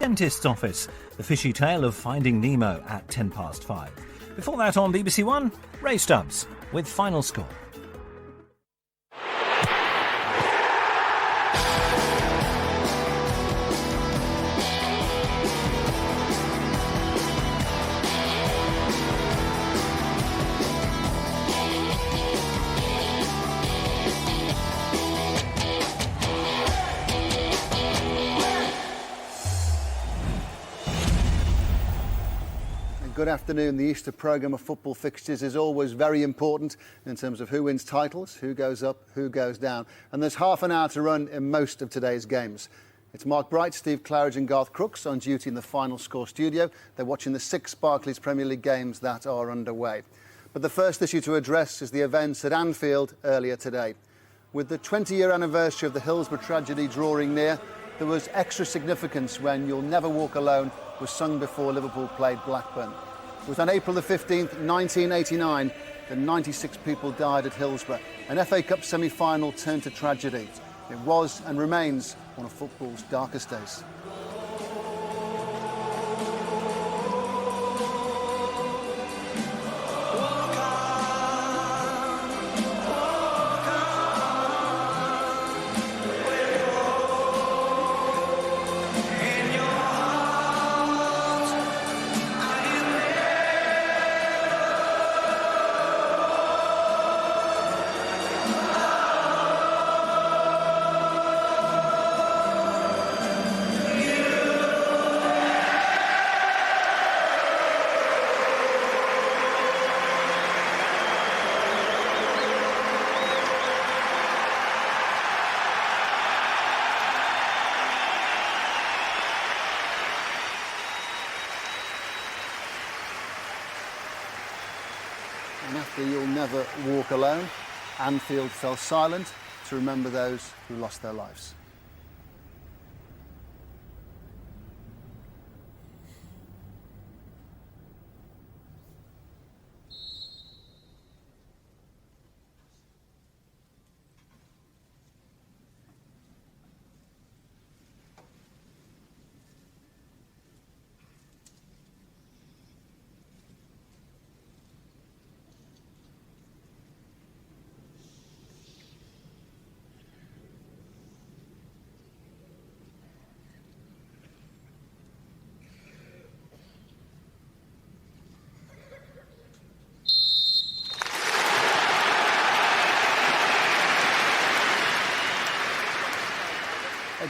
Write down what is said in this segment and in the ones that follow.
Dentist's Office, the fishy tale of Finding Nemo at 5:10. Before that on BBC One, Ray Stubbs with Final Score. Good afternoon. The Easter programme of football fixtures is always very important in terms of who wins titles, who goes up, who goes down. And there's half an hour to run in most of today's games. It's Mark Bright, Steve Claridge and Garth Crooks on duty in the Final Score studio. They're watching the 6 Barclays Premier League games that are underway. But the first issue to address is the events at Anfield earlier today. With the 20-year anniversary of the Hillsborough tragedy drawing near, there was extra significance when You'll Never Walk Alone was sung before Liverpool played Blackburn. It was on April the 15th, 1989, that 96 people died at Hillsborough. An FA Cup semi-final turned to tragedy. It was and remains one of football's darkest days. And after You'll Never Walk Alone, Anfield fell silent to remember those who lost their lives.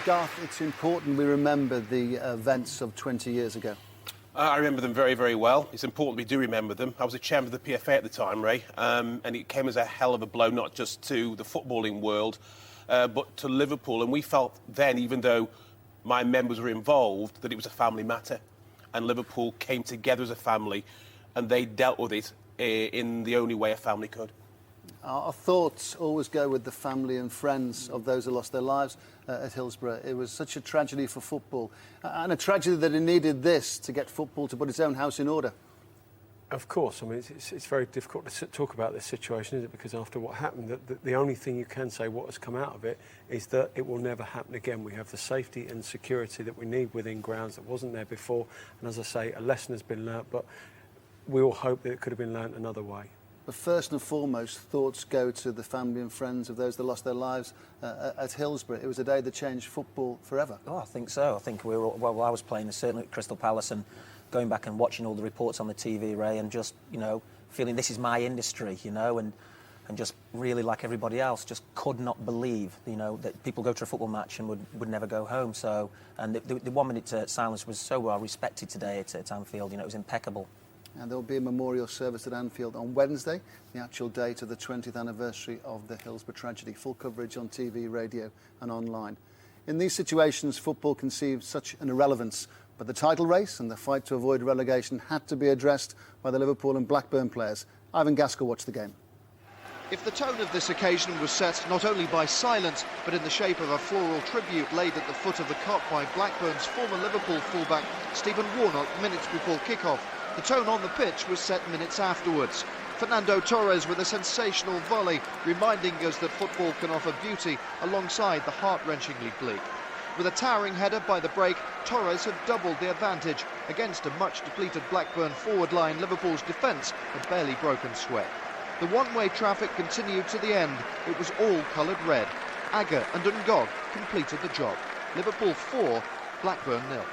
Garth, it's important we remember the events of 20 years ago. I remember them very, very well. It's important we do remember them. I was a chairman of the PFA at the time, Ray, and it came as a hell of a blow, not just to the footballing world, but to Liverpool. And we felt then, even though my members were involved, that it was a family matter. And Liverpool came together as a family, and they dealt with it in the only way a family could. Our thoughts always go with the family and friends of those who lost their lives at Hillsborough. It was such a tragedy for football, and a tragedy that it needed this to get football to put its own house in order. Of course. I mean, it's very difficult to talk about this situation, isn't it? Because after what happened, the only thing you can say what has come out of it is that it will never happen again. We have the safety and security that we need within grounds that wasn't there before. And as I say, a lesson has been learnt, but we all hope that it could have been learnt another way. But first and foremost, thoughts go to the family and friends of those that lost their lives at Hillsborough. It was a day that changed football forever. Oh, I think so. I think we were, well, I was playing certainly at Crystal Palace and going back and watching all the reports on the TV, Ray, and just, you know, feeling this is my industry, you know, and just really, like everybody else, just could not believe, you know, that people go to a football match and would never go home. So, and the 1 minute silence was so well respected today at Anfield. You know, it was impeccable. And there will be a memorial service at Anfield on Wednesday, the actual date of the 20th anniversary of the Hillsborough tragedy. Full coverage on TV, radio and online. In these situations, football conceived such an irrelevance, but the title race and the fight to avoid relegation had to be addressed by the Liverpool and Blackburn players. Ivan Gaskell watched the game. If the tone of this occasion was set not only by silence, but in the shape of a floral tribute laid at the foot of the cot by Blackburn's former Liverpool fullback Stephen Warnock minutes before kick-off, the tone on the pitch was set minutes afterwards. Fernando Torres with a sensational volley, reminding us that football can offer beauty alongside the heart-wrenchingly bleak. With a towering header by the break, Torres had doubled the advantage. Against a much-depleted Blackburn forward line, Liverpool's defence had barely broken sweat. The one-way traffic continued to the end. It was all coloured red. Agger and Ngog completed the job. Liverpool 4, Blackburn 0.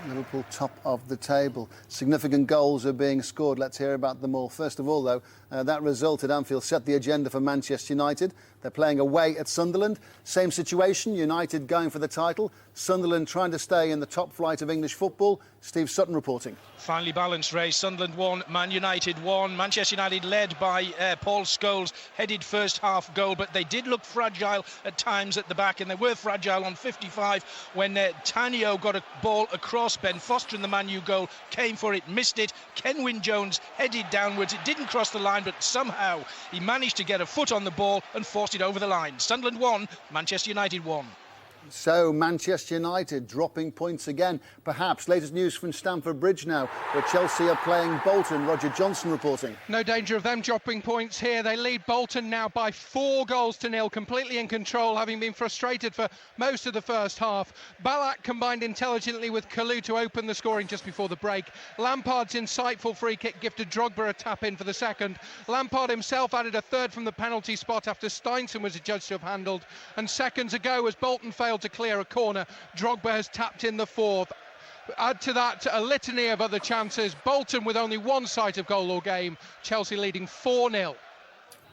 Liverpool top of the table. Significant goals are being scored. Let's hear about them all. First of all, though, that result at Anfield set the agenda for Manchester United. They're playing away at Sunderland. Same situation, United going for the title. Sunderland trying to stay in the top flight of English football. Steve Sutton reporting. Finely balanced race. Sunderland 1, Man United 1. Manchester United led by Paul Scholes' headed first half goal, but they did look fragile at times at the back, and they were fragile on 55 when Tanio got a ball across. Ben Foster in the Man U goal came for it, missed it. Kenwyn Jones headed downwards. It didn't cross the line, but somehow he managed to get a foot on the ball and forced it over the line. Sunderland 1, Manchester United 1. So, Manchester United dropping points again, perhaps. Latest news from Stamford Bridge now, where Chelsea are playing Bolton. Roger Johnson reporting. No danger of them dropping points here. They lead Bolton now by 4-0, completely in control, having been frustrated for most of the first half. Ballack combined intelligently with Kalou to open the scoring just before the break. Lampard's insightful free kick gifted Drogba a tap-in for the second. Lampard himself added a third from the penalty spot after Steinson was adjudged to have handled. And seconds ago, as Bolton failed to clear a corner, Drogba has tapped in the fourth. Add to that a litany of other chances. Bolton with only one sight of goal all game. Chelsea leading 4-0.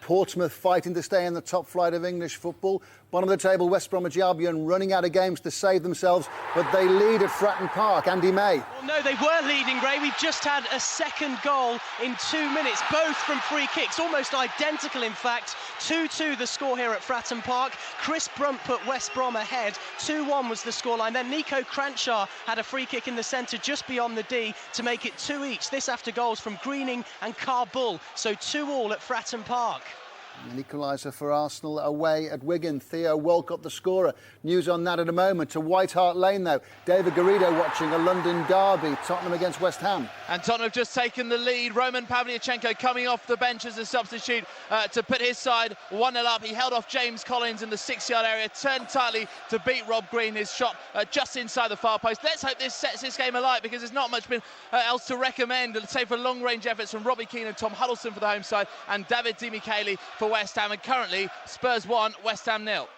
Portsmouth fighting to stay in the top flight of English football. Bottom of the table, West Bromwich Albion running out of games to save themselves, but they lead at Fratton Park. Andy May. Well, no, they were leading, Ray. We've just had a second goal in 2 minutes, both from free kicks, almost identical, in fact. 2-2 the score here at Fratton Park. Chris Brunt put West Brom ahead. 2-1 was the scoreline. Then Nico Cranshaw had a free kick in the centre just beyond the D to make it 2 each. This after goals from Greening and Carbull. So 2-2 at Fratton Park. An equaliser for Arsenal away at Wigan. Theo Walcott the scorer. News on that in a moment. To White Hart Lane though. David Garrido watching a London derby. Tottenham against West Ham. And Tottenham have just taken the lead. Roman Pavlyuchenko coming off the bench as a substitute to put his side 1-0 up. He held off James Collins in the 6-yard area, turned tightly to beat Rob Green. His shot just inside the far post. Let's hope this sets this game alight, because there's not much else to recommend, save for long-range efforts from Robbie Keane and Tom Huddleston for the home side, and David Di Michele for West Ham. And currently Spurs 1, West Ham 0.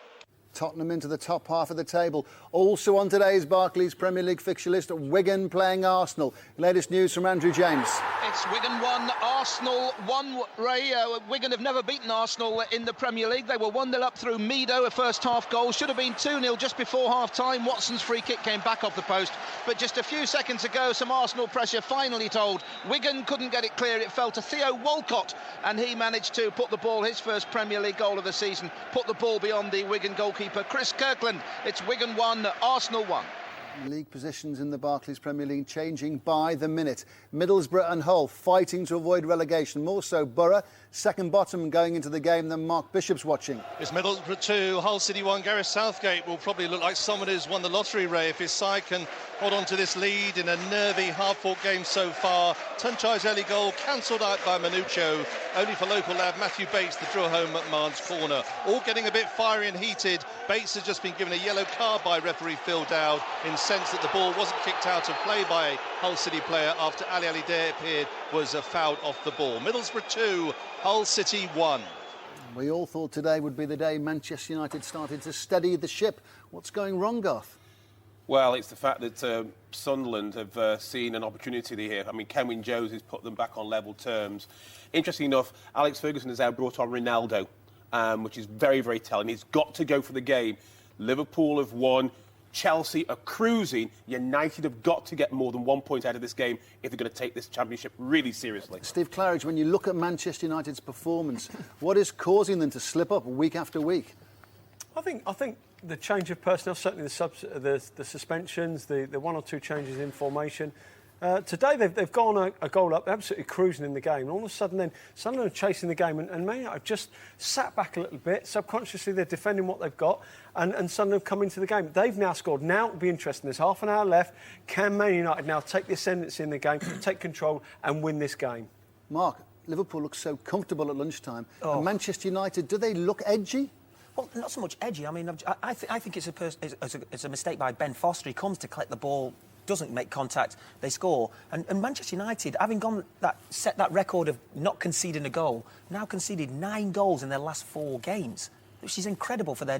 Tottenham into the top half of the table. Also on today's Barclays Premier League fixture list, Wigan playing Arsenal. Latest news from Andrew James. It's Wigan 1, Arsenal 1. Ray, Wigan have never beaten Arsenal in the Premier League. They were 1-0 up through Mido, a first half goal. Should have been 2-0 just before half time. Watson's free kick came back off the post. But just a few seconds ago, some Arsenal pressure finally told. Wigan couldn't get it clear. It fell to Theo Walcott, and he managed to put the ball, his first Premier League goal of the season, put the ball beyond the Wigan goalkeeper Chris Kirkland. It's Wigan 1, Arsenal 1. League positions in the Barclays Premier League changing by the minute. Middlesbrough and Hull fighting to avoid relegation. More so Borough, second bottom going into the game than Mark Bishop's watching. It's Middlesbrough 2, Hull City 1. Gareth Southgate will probably look like someone who's won the lottery, Ray, if his side can hold on to this lead in a nervy, hard-fought game so far. Tunchai's early goal cancelled out by Manuccio, only for local lad Matthew Bates to draw home at Marne's corner. All getting a bit fiery and heated. Bates has just been given a yellow card by referee Phil Dowd in sense that the ball wasn't kicked out of play by a Hull City player after Ali Alideh appeared was fouled off the ball. Middlesbrough 2, Hull City 1. We all thought today would be the day Manchester United started to steady the ship. What's going wrong, Garth? Well, it's the fact that Sunderland have seen an opportunity here. I mean, Kenwyn Jones has put them back on level terms. Interesting enough, Alex Ferguson has now brought on Ronaldo, which is very, very telling. He's got to go for the game. Liverpool have won. Chelsea are cruising. United have got to get more than 1 point out of this game if they're going to take this championship really seriously. Steve Claridge, when you look at Manchester United's performance, what is causing them to slip up week after week? I think the change of personnel, certainly the suspensions, the one or two changes in formation. Today they've gone a goal up, absolutely cruising in the game. And all of a sudden then, Sunderland are chasing the game and Man United have just sat back a little bit. Subconsciously they're defending what they've got and Sunderland have come into the game. They've now scored. Now it'll be interesting. There's half an hour left. Can Man United now take the ascendancy in the game, take control and win this game? Mark, Liverpool looks so comfortable at lunchtime. And Manchester United, do they look edgy? Well, not so much edgy. I mean, I think it's a mistake by Ben Foster. He comes to collect the ball, doesn't make contact, they score. And Manchester United, having set that record of not conceding a goal, now conceded 9 goals in their last 4 games, which is incredible for their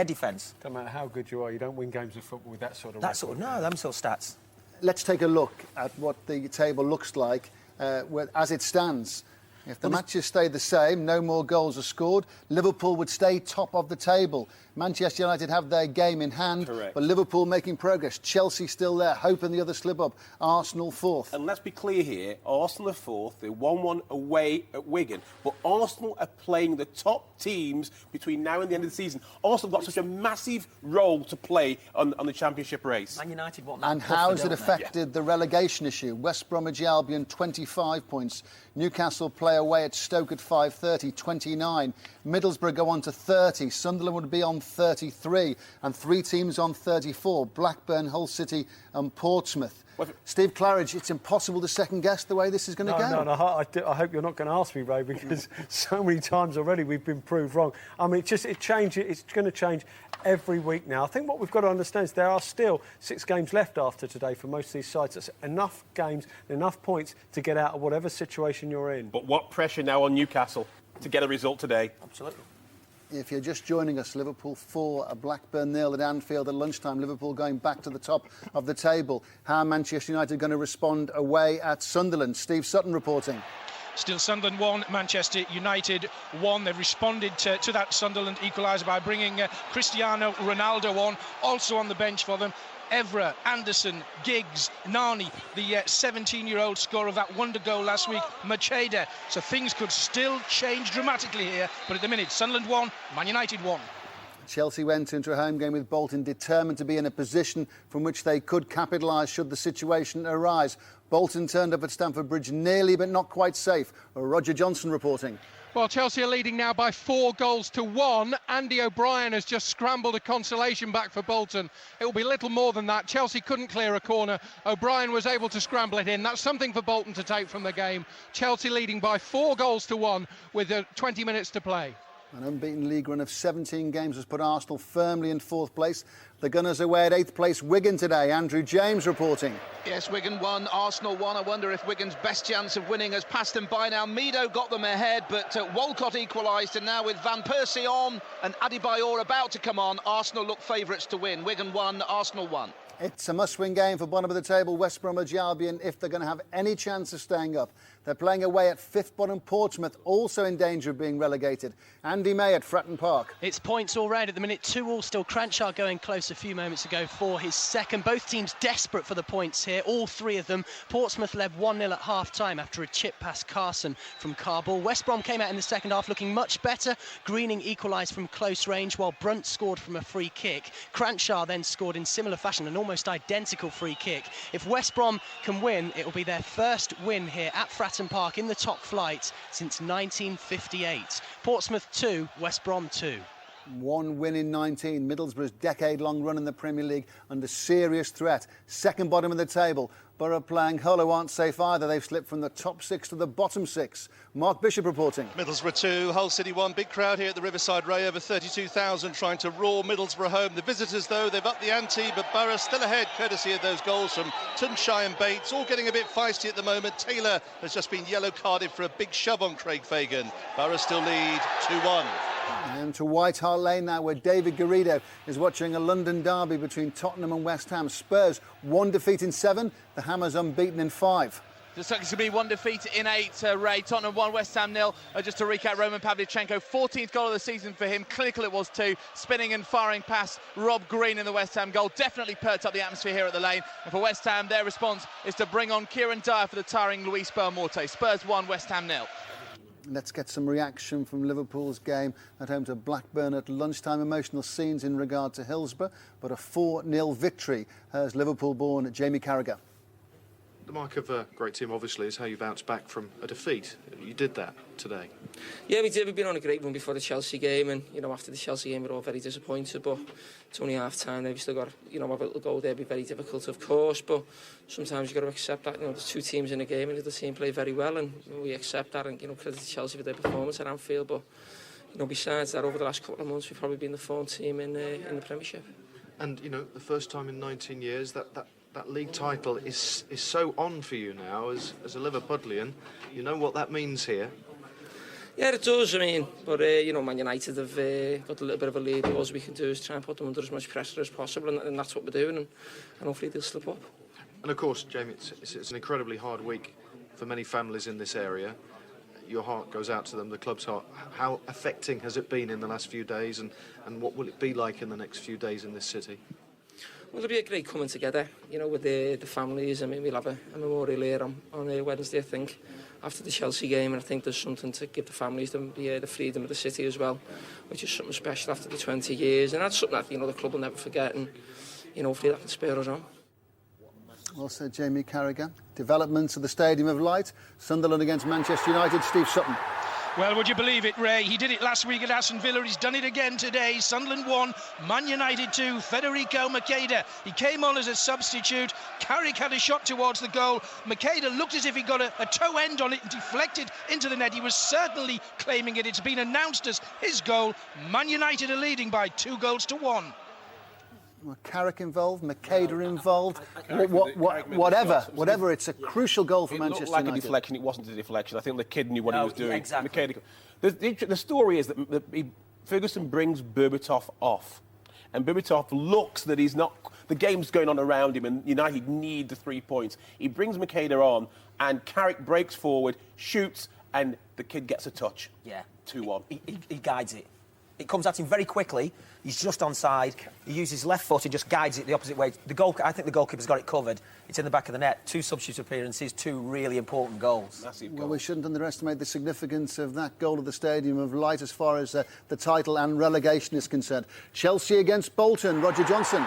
defence. No matter how good you are, you don't win games of football with that sort of record. Them sort of stats. Let's take a look at what the table looks like as it stands. If the matches stay the same, no more goals are scored, Liverpool would stay top of the table. Manchester United have their game in hand, Correct. But Liverpool making progress. Chelsea still there, hoping the other slip up. Arsenal 4th. And let's be clear here, Arsenal are 4th, they're 1-1 away at Wigan, but Arsenal are playing the top teams between now and the end of the season. Arsenal have got such a massive role to play on the championship race. Man United want that. And how has it affected the relegation issue? West Bromwich Albion 25 points. Newcastle play away at Stoke at 5:30, 29. Middlesbrough go on to 30. Sunderland would be on 33. And 3 teams on 34. Blackburn, Hull City and Portsmouth. Steve Claridge, it's impossible to second-guess the way this is going to go. No, I hope you're not going to ask me, Ray, because so many times already we've been proved wrong. I mean, it's going to change every week now. I think what we've got to understand is there are still 6 games left after today for most of these sides. That's enough games, enough points to get out of whatever situation you're in. But what pressure now on Newcastle to get a result today? Absolutely. If you're just joining us, Liverpool 4, Blackburn 0 at Anfield at lunchtime. Liverpool going back to the top of the table. How are Manchester United going to respond away at Sunderland? Steve Sutton reporting. Still Sunderland 1, Manchester United 1. They've responded to that Sunderland equaliser by bringing Cristiano Ronaldo on, also on the bench for them. Evra, Anderson, Giggs, Nani, the 17-year-old scorer of that wonder goal last week, Macheda. So things could still change dramatically here, but at the minute, Sunderland 1, Man United 1. Chelsea went into a home game with Bolton determined to be in a position from which they could capitalise should the situation arise. Bolton turned up at Stamford Bridge nearly but not quite safe. Roger Johnson reporting. Well, Chelsea are leading now by 4 goals to 1. Andy O'Brien has just scrambled a consolation back for Bolton. It will be little more than that. Chelsea couldn't clear a corner. O'Brien was able to scramble it in. That's something for Bolton to take from the game. Chelsea leading by 4 goals to 1 with 20 minutes to play. An unbeaten league run of 17 games has put Arsenal firmly in 4th place. The Gunners away at 8th place Wigan today. Andrew James reporting. Yes, Wigan 1, Arsenal 1. I wonder if Wigan's best chance of winning has passed them by now. Mido got them ahead, but Walcott equalised, and now with Van Persie on and Adebayor about to come on, Arsenal look favourites to win. Wigan 1, Arsenal 1. It's a must-win game for bottom of the table West Bromwich Albion if they're going to have any chance of staying up. They're playing away at 5th bottom Portsmouth, also in danger of being relegated. Andy May at Fratton Park. It's points all round at the minute. 2-2 still. Cranshaw going close a few moments ago for his second. Both teams desperate for the points here, all 3 of them. Portsmouth led 1-0 at half-time after a chip past Carson from Carbull. West Brom came out in the second half looking much better. Greening equalised from close range while Brunt scored from a free kick. Cranshaw then scored in similar fashion, an almost identical free kick. If West Brom can win, it will be their first win here at Fratton Park in the top flight since 1958. Portsmouth 2, West Brom 2. 1 win in 19. Middlesbrough's decade-long run in the Premier League under serious threat. Second bottom of the table. Borough playing Hull, who aren't safe either. They've slipped from the top 6 to the bottom 6. Mark Bishop reporting. Middlesbrough 2, Hull City 1. Big crowd here at the Riverside Ray, over 32,000 trying to roar Middlesbrough home. The visitors, though, they've upped the ante, but Borough still ahead, courtesy of those goals from Tunshy and Bates. All getting a bit feisty at the moment. Taylor has just been yellow-carded for a big shove on Craig Fagan. Borough still lead 2-1. And to White Hart Lane now, where David Garrido is watching a London derby between Tottenham and West Ham. Spurs 1 defeat in 7. The Hammers unbeaten in 5. There's going to be 1 defeat in 8, Ray. Tottenham 1, West Ham 0. Just to recap, Roman Pavlyuchenko, 14th goal of the season for him. Clinical it was too. Spinning and firing past Rob Green in the West Ham goal. Definitely perked up the atmosphere here at the Lane. And for West Ham, their response is to bring on Kieran Dyer for the tiring Luis Belmonte. Spurs 1, West Ham 0. Let's get some reaction from Liverpool's game at home to Blackburn at lunchtime. Emotional scenes in regard to Hillsborough, but a 4-0 victory has Liverpool-born Jamie Carragher. The mark of a great team, obviously, is how you bounce back from a defeat. You did that today. Yeah, we did. We've been on a great run before the Chelsea game, and after the Chelsea game, we're all very disappointed. But it's only half time. They've still got, a little goal there. Be very difficult, of course. But sometimes you've got to accept that. There's 2 teams in a game, and the team play very well, and we accept that. And credit to Chelsea for their performance at Anfield. But besides that, over the last couple of months, we've probably been the form team in the Premiership. And, the first time in 19 years, that league title is so on for you now as a Liverpudlian. You know what that means here. Yeah, it does. I mean, but Man United have got a little bit of a lead. All we can do is try and put them under as much pressure as possible, and that's what we're doing. And hopefully they'll slip up. And of course, Jamie, it's an incredibly hard week for many families in this area. Your heart goes out to them, the club's heart. How affecting has it been in the last few days, and what will it be like in the next few days in this city? Well, it'll be a great coming together, with the families. I mean, we'll have a memorial here on Wednesday, I think, after the Chelsea game, and I think there's something to give the families the freedom of the city as well, which is something special after the 20 years, and that's something that the club will never forget, and hopefully that can spur us on. Well said, Jamie Carragher. Developments of the Stadium of Light. Sunderland against Manchester United. Steve Sutton. Well, would you believe it, Ray? He did it last week at Aston Villa. He's done it again today. Sunderland 1, Man United 2. Federico Macheda. He came on as a substitute. Carrick had a shot towards the goal. Macheda looked as if he got a toe end on it and deflected into the net. He was certainly claiming it. It's been announced as his goal. Man United are leading by 2-1. Carrick involved, Macheda involved, whatever. It's a crucial goal for Manchester United. It looked like a deflection. It wasn't a deflection. I think the kid knew what he was doing. Exactly. The story is that Ferguson brings Berbatov off, and Berbatov looks that he's not. The game's going on around him, and United need the 3 points. He brings Macheda on, and Carrick breaks forward, shoots, and the kid gets a touch. Yeah. 2-1. He guides it. It comes at him very quickly. He's just onside. He uses his left foot and just guides it the opposite way. I think the goalkeeper's got it covered. It's in the back of the net. 2 substitute appearances, 2 really important goals. Massive goal. Well, we shouldn't underestimate the significance of that goal of the Stadium of Light as far as the title and relegation is concerned. Chelsea against Bolton. Roger Johnson.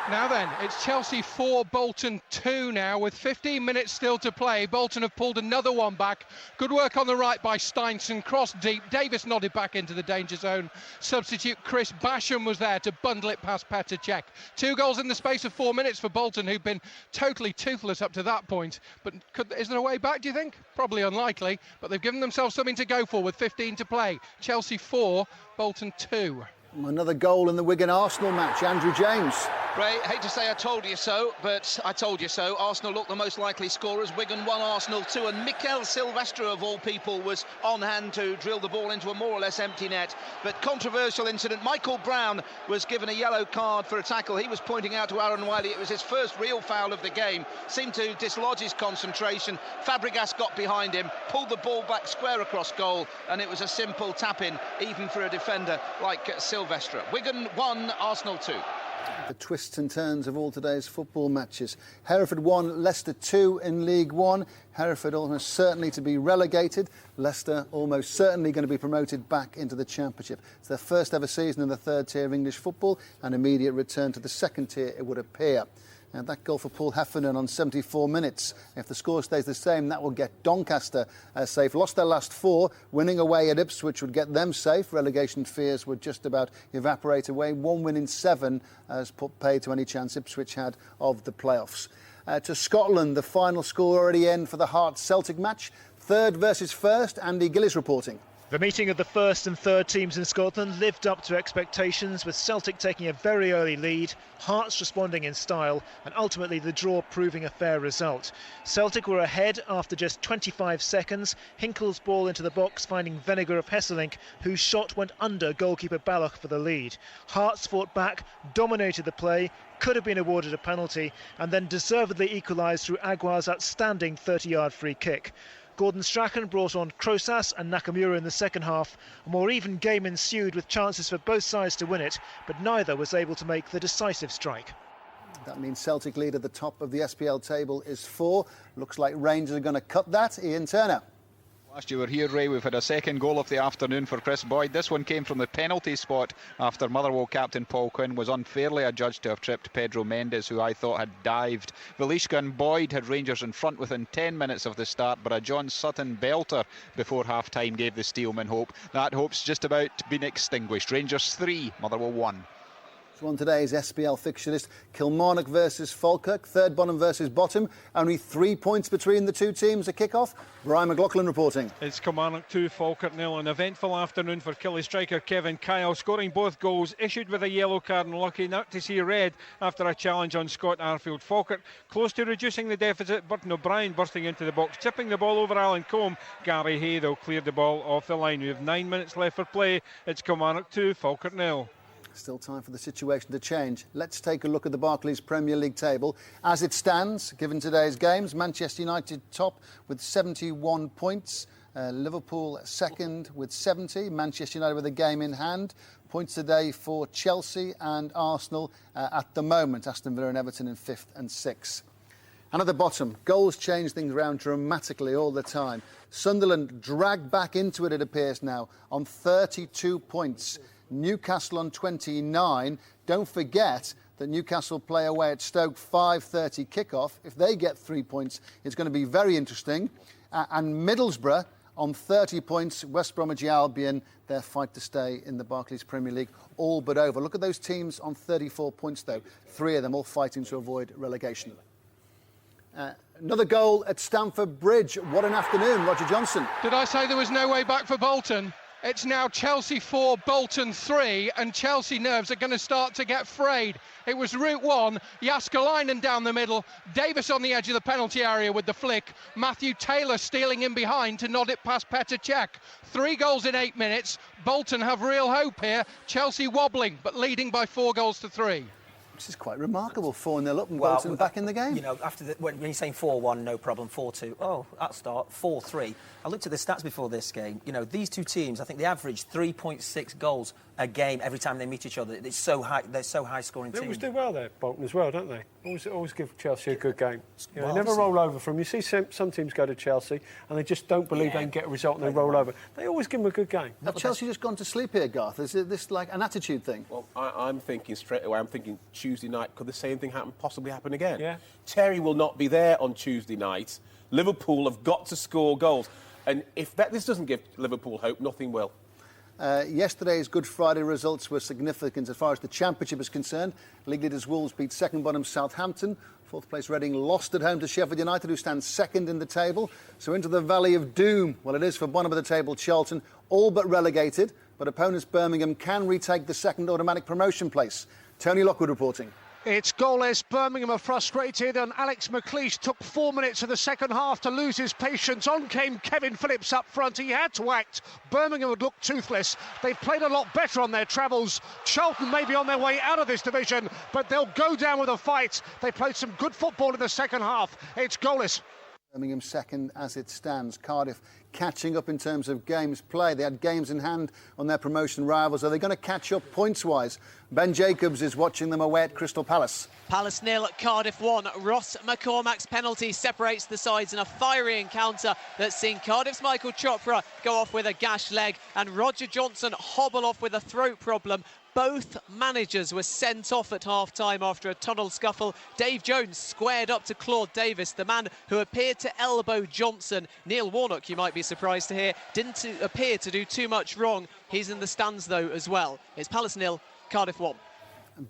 Now then, it's Chelsea 4, Bolton 2 now, with 15 minutes still to play. Bolton have pulled another one back. Good work on the right by Steinson, cross deep. Davis nodded back into the danger zone. Substitute Chris Basham was there to bundle it past Petr Cech. 2 goals in the space of 4 minutes for Bolton, who've been totally toothless up to that point. But is there a way back, do you think? Probably unlikely, but they've given themselves something to go for with 15 to play. Chelsea 4, Bolton 2. Another goal in the Wigan-Arsenal match. Andrew James. Ray, hate to say I told you so, but I told you so. Arsenal looked the most likely scorers. Wigan 1, Arsenal 2, and Mikel Silvestre, of all people, was on hand to drill the ball into a more or less empty net. But controversial incident. Michael Brown was given a yellow card for a tackle. He was pointing out to Aaron Wiley it was his first real foul of the game. Seemed to dislodge his concentration. Fabregas got behind him, pulled the ball back square across goal, and it was a simple tap-in, even for a defender like Silvestre. Wigan 1, Arsenal 2. The twists and turns of all today's football matches. Hereford 1, Leicester 2 in League One. Hereford almost certainly to be relegated. Leicester almost certainly going to be promoted back into the Championship. It's their first ever season in the 3rd tier of English football, an immediate return to the 2nd tier, it would appear. And that goal for Paul Heffernan on 74 minutes. If the score stays the same, that will get Doncaster safe. Lost their last 4. Winning away at Ipswich would get them safe. Relegation fears would just about evaporate away. 1 win in 7 has put paid to any chance Ipswich had of the playoffs. To Scotland, the final score already in for the Hearts-Celtic match. 3rd versus 1st. Andy Gillies reporting. The meeting of the 1st and 3rd teams in Scotland lived up to expectations, with Celtic taking a very early lead, Hearts responding in style, and ultimately the draw proving a fair result. Celtic were ahead after just 25 seconds, Hinkle's ball into the box finding Venegar of Hesselink, whose shot went under goalkeeper Balloch for the lead. Hearts fought back, dominated the play, could have been awarded a penalty, and then deservedly equalised through Agua's outstanding 30-yard free kick. Gordon Strachan brought on Crosas and Nakamura in the second half. A more even game ensued with chances for both sides to win it, but neither was able to make the decisive strike. That means Celtic lead at the top of the SPL table is 4. Looks like Rangers are going to cut that. Ian Turner. Last you were here, Ray, we've had a second goal of the afternoon for Chris Boyd. This one came from the penalty spot after Motherwell captain Paul Quinn was unfairly adjudged to have tripped Pedro Mendes, who I thought had dived. Vilishka and Boyd had Rangers in front within 10 minutes of the start, but a John Sutton belter before half-time gave the Steelmen hope. That hope's just about been extinguished. Rangers 3, Motherwell 1. So on today's SPL fixture list, Kilmarnock versus Falkirk, third bottom versus bottom. Only 3 points between the two teams at kick-off. Brian McLaughlin reporting. It's Kilmarnock 2, Falkirk 0. An eventful afternoon for Killie striker Kevin Kyle, scoring both goals, issued with a yellow card and lucky not to see red after a challenge on Scott Arfield. Falkirk close to reducing the deficit. Burton O'Brien bursting into the box, tipping the ball over Alan Combe. Gary Hay, though, cleared the ball off the line. We have 9 minutes left for play. It's Kilmarnock 2, Falkirk 0. Still time for the situation to change. Let's take a look at the Barclays Premier League table. As it stands, given today's games, Manchester United top with 71 points. Liverpool second with 70. Manchester United with a game in hand. Points today for Chelsea and Arsenal at the moment. Aston Villa and Everton in 5th and 6th. And at the bottom, goals change things around dramatically all the time. Sunderland dragged back into it appears now, on 32 points. Newcastle on 29. Don't forget that Newcastle play away at Stoke 5:30 kick-off. If they get 3 points, it's going to be very interesting. And Middlesbrough on 30 points. West Bromwich Albion, their fight to stay in the Barclays Premier League, all but over. Look at those teams on 34 points, though. 3 of them all fighting to avoid relegation. Another goal at Stamford Bridge. What an afternoon, Roger Johnson. Did I say there was no way back for Bolton? It's now Chelsea 4, Bolton 3, and Chelsea nerves are going to start to get frayed. It was route 1, Jaskalainen down the middle, Davis on the edge of the penalty area with the flick, Matthew Taylor stealing in behind to nod it past Petr Cech. 3 goals in 8 minutes. Bolton have real hope here. Chelsea wobbling, but leading by 4 goals to 3. This is quite remarkable. 4-0 up and Bolton back in the game. You know, after when you're saying 4-1, no problem, 4-2, oh, that start, 4-3. I looked at the stats before this game. You know, these two teams, I think they average 3.6 goals a game every time they meet each other. It's so high. They're so high-scoring teams. They always do well there, Bolton, as well, don't they? Always give Chelsea a good game. You know, they never roll over from. You see some teams go to Chelsea and they just don't believe they can get a result and they roll over. They always give them a good game. Have Chelsea just gone to sleep here, Garth? Is this like an attitude thing? Well, I'm thinking straight away. I'm thinking Tuesday night. Could the same thing possibly happen again? Yeah. Terry will not be there on Tuesday night. Liverpool have got to score goals, and if this doesn't give Liverpool hope, nothing will. Yesterday's Good Friday results were significant as far as the Championship is concerned. League leaders Wolves beat second bottom Southampton. 4th place Reading lost at home to Sheffield United, who stands second in the table. So into the Valley of Doom. Well, it is for bottom of the table Charlton, all but relegated. But opponents Birmingham can retake the second automatic promotion place. Tony Lockwood reporting. It's goalless. Birmingham are frustrated, and Alex McLeish took 4 minutes of the second half to lose his patience. On came Kevin Phillips up front. He had to act. Birmingham would look toothless. They've played a lot better on their travels. Charlton may be on their way out of this division, but they'll go down with a fight. They played some good football in the second half. It's goalless. Birmingham second as it stands. Cardiff catching up in terms of games played. They had games in hand on their promotion rivals. Are they going to catch up points-wise? Ben Jacobs is watching them away at Crystal Palace. Palace 0, Cardiff 1. Ross McCormack's penalty separates the sides in a fiery encounter that's seen Cardiff's Michael Chopra go off with a gashed leg and Roger Johnson hobble off with a throat problem. Both managers were sent off at half-time after a tunnel scuffle. Dave Jones squared up to Claude Davis, the man who appeared to elbow Johnson. Neil Warnock, you might be surprised to hear, didn't appear to do too much wrong. He's in the stands, though, as well. It's Palace 0, Cardiff 1.